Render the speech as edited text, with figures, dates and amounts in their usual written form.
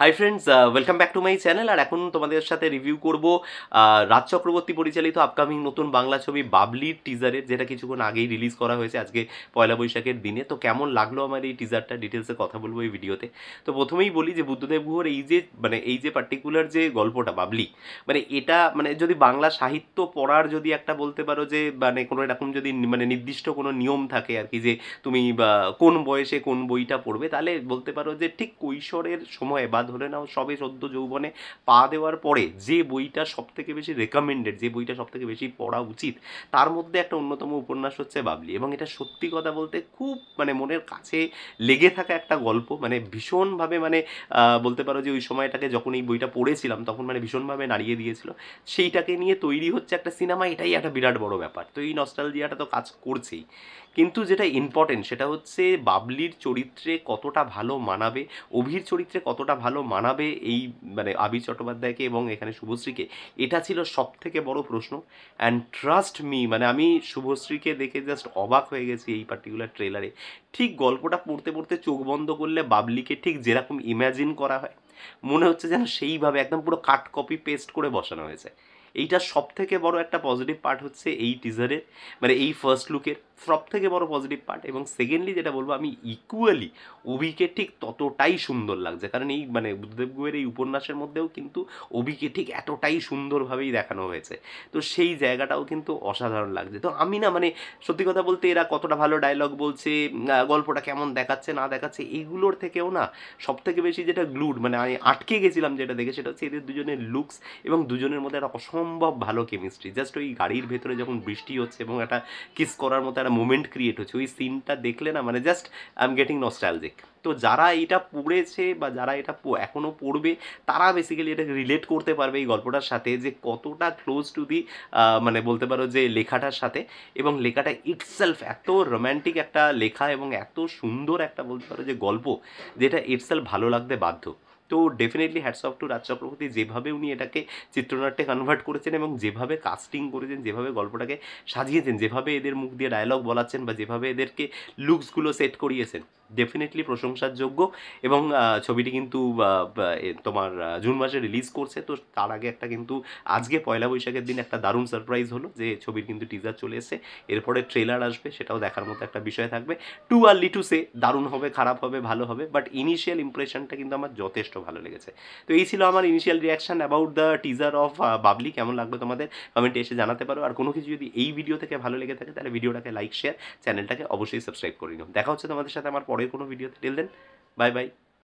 High friends, welcome back to my channel. আর এখন তোমাদের সাথে রিভিউ করব রাজ চক্রবর্তী পরিচালিত আপকামিং নতুন বাংলা ছবি বাবলির টিজারের, যেটা কিছুক্ষণ আগেই রিলিজ করা হয়েছে আজকে পয়লা বৈশাখের দিনে। তো কেমন লাগলো আমার এই টিজারটা, ডিটেলসে কথা বলবো এই ভিডিওতে। তো প্রথমেই বলি যে বুদ্ধদেব গুহর এই যে পার্টিকুলার যে গল্পটা বাবলি, মানে এটা মানে যদি বাংলা সাহিত্য পড়ার যদি একটা বলতে পারো যে মানে কোনো এরকম যদি মানে নির্দিষ্ট কোনো নিয়ম থাকে আর কি, যে তুমি কোন বয়সে কোন বইটা পড়বে, তাহলে বলতে পারো যে ঠিক কৈশোরের সময়ে বা ধরে নাও সবে সদ্য যৌবনে পা দেওয়ার পরে যে বইটা সব থেকে বেশি রেকমেন্ডেড, যে বইটা সব থেকে বেশি পড়া উচিত, তার মধ্যে একটা অন্যতম উপন্যাস হচ্ছে বাবলি। এবং এটা সত্যি কথা বলতে খুব মানে মনের কাছে লেগে থাকা একটা গল্প, মানে ভীষণভাবে মানে বলতে পারো যে ওই সময়টাকে যখন এই বইটা পড়েছিলাম তখন মানে ভীষণভাবে নাড়িয়ে দিয়েছিল। সেইটাকে নিয়ে তৈরি হচ্ছে একটা সিনেমা, এটাই একটা বিরাট বড় ব্যাপার। তো এই নস্টালজিয়াটা তো কাজ করছেই, কিন্তু যেটা ইম্পর্টেন্ট সেটা হচ্ছে বাবলির চরিত্রে কতটা ভালো মানাবে, অভির চরিত্রে কতটা ভালো মানাবে এই মানে আবির চট্টোপাধ্যায়কে এবং এখানে শুভশ্রীকে, এটা ছিল সব থেকে বড় প্রশ্ন। অ্যান্ড ট্রাস্ট মি, মানে আমি শুভশ্রীকে দেখে জাস্ট অবাক হয়ে গেছি এই পার্টিকুলার ট্রেলারে। ঠিক গল্পটা পড়তে পড়তে চোখ বন্ধ করলে বাবলিকে ঠিক যেরকম ইম্যাজিন করা হয়, মনে হচ্ছে যেন সেইভাবে একদম পুরো কাট কপি পেস্ট করে বসানো হয়েছে। এইটা সব থেকে বড় একটা পজিটিভ পার্ট হচ্ছে এই টিজারের, মানে এই ফার্স্ট লুকের সব থেকে বড় পজিটিভ পার্ট। এবং সেকেন্ডলি যেটা বলবো, আমি ইকুয়ালি অভিকে ঠিক ততটাই সুন্দর লাগছে, কারণ এই মানে বুদ্ধদেব গুহের এই উপন্যাসের মধ্যেও কিন্তু অভিকে ঠিক এতটাই সুন্দরভাবেই দেখানো হয়েছে। তো সেই জায়গাটাও কিন্তু অসাধারণ লাগছে। তো আমি না মানে সত্যি কথা বলতে এরা কতটা ভালো ডায়লগ বলছে, গল্পটা কেমন দেখাচ্ছে না দেখাচ্ছে, এইগুলোর থেকেও না সব থেকে বেশি যেটা গ্লুড মানে আমি আটকে গেছিলাম যেটা দেখে, সেটা হচ্ছে এদের দুজনের লুকস এবং দুজনের মধ্যে একটা অসম্ভব ভালো কেমিস্ট্রি। জাস্ট ওই গাড়ির ভেতরে যখন বৃষ্টি হচ্ছে এবং একটা কিস করার মতো একটা মোমেন্ট ক্রিয়েট হচ্ছে, ওই সিনটা দেখলে না মানে just I am getting nostalgic. তো যারা এটা পড়েছে বা যারা এটা এখনও পড়বে, তারা বেসিক্যালি এটা রিলেট করতে পারবে এই গল্পটার সাথে, যে কতটা ক্লোজ টু দি মানে বলতে পারো যে লেখাটার সাথে। এবং লেখাটা ইটসেলফ এত রোম্যান্টিক একটা লেখা এবং এত সুন্দর একটা বলতে পারো যে গল্প, যেটা ইটসেলফ ভালো লাগতে বাধ্য। তো definitely hats off two Raj Chakraborty, যেভাবে উনি এটাকে চিত্রনাট্যে কনভার্ট করেছেন এবং যেভাবে কাস্টিং করেছেন, যেভাবে গল্পটাকে সাজিয়েছেন, যেভাবে এদের মুখ দিয়ে ডায়লগ বলাচ্ছেন বা যেভাবে এদেরকে লুকসগুলো সেট করিয়েছেন, ডেফিনেটলি প্রশংসার যোগ্য। এবং ছবিটি কিন্তু তোমার জুন মাসে রিলিজ করছে। তো তার আগে একটা কিন্তু আজকে পয়লা বৈশাখের দিন একটা দারুণ সারপ্রাইজ হলো, যে ছবির কিন্তু টিজার চলে এসেছে, এরপরে ট্রেলার আসবে, সেটাও দেখার মতো একটা বিষয় থাকবে। টু আর্লি টু সে দারুণ হবে, খারাপ হবে, ভালো হবে, বাট ইনিশিয়াল ইমপ্রেশনটা কিন্তু আমার যথেষ্ট ভালো লেগেছে। তো এই ছিল আমার initial reaction about the teaser of Babli. কেমন লাগবে তোমাদের কমেন্টে এসে জানাতে পারো। আর কোনো কিছু যদি এই ভিডিও থেকে ভালো লেগে থাকে, তাহলে ভিডিওটাকে লাইক শেয়ার, চ্যানেলটাকে অবশ্যই সাবস্ক্রাইব করে নিও। দেখা হচ্ছে তোমাদের সাথে আমার পরের কোনো ভিডিওতে। Till then, bye by.